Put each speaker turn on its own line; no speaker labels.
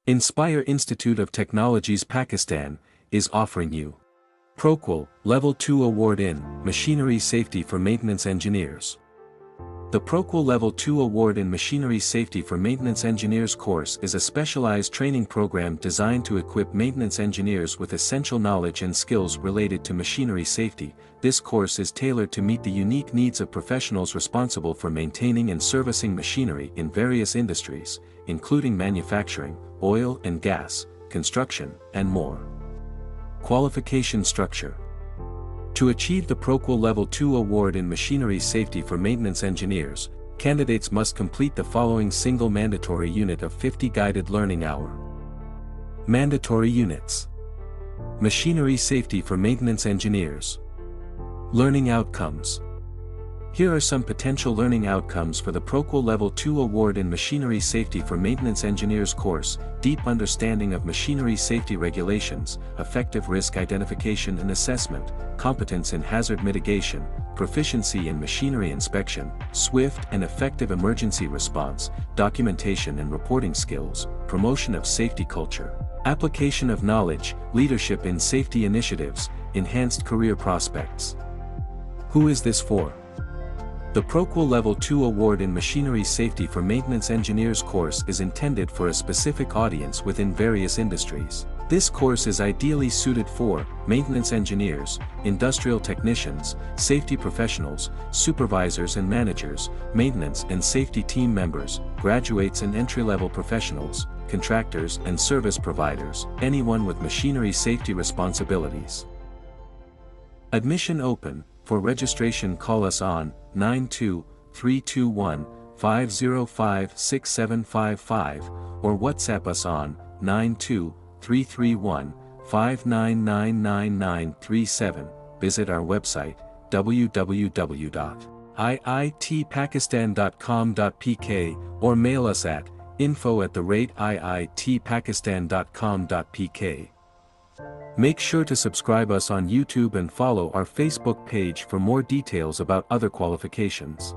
Inspire Institute of Technologies Pakistan is offering you Proqual Level 2 Award in Machinery Safety for Maintenance Engineers. The Proqual Level 2 Award in Machinery Safety for Maintenance Engineers course is a specialized training program designed to equip maintenance engineers with essential knowledge and skills related to machinery safety. This course is tailored to meet the unique needs of professionals responsible for maintaining and servicing machinery in various industries, including manufacturing, oil and gas, construction, and more. Qualification structure. To achieve the Proqual Level 2 Award in Machinery Safety for Maintenance Engineers, candidates must complete the following single mandatory unit of 50 guided learning hour. Mandatory units. Machinery Safety for Maintenance Engineers. Learning outcomes. Here are some potential learning outcomes for the Proqual Level 2 Award in Machinery Safety for Maintenance Engineers course: deep understanding of machinery safety regulations, effective risk identification and assessment, competence in hazard mitigation, proficiency in machinery inspection, swift and effective emergency response, documentation and reporting skills, promotion of safety culture, application of knowledge, leadership in safety initiatives, enhanced career prospects. Who is this for? The Proqual Level 2 Award in Machinery Safety for Maintenance Engineers course is intended for a specific audience within various industries. This course is ideally suited for maintenance engineers, industrial technicians, safety professionals, supervisors and managers, maintenance and safety team members, graduates and entry-level professionals, contractors and service providers, anyone with machinery safety responsibilities. Admission open. For registration, call us on 92-321-505-6755 or WhatsApp us on 92-331-5999937. Visit our website www.iitpakistan.com.pk or mail us at info@iitpakistan.com.pk. Make sure to subscribe us on YouTube and follow our Facebook page for more details about other qualifications.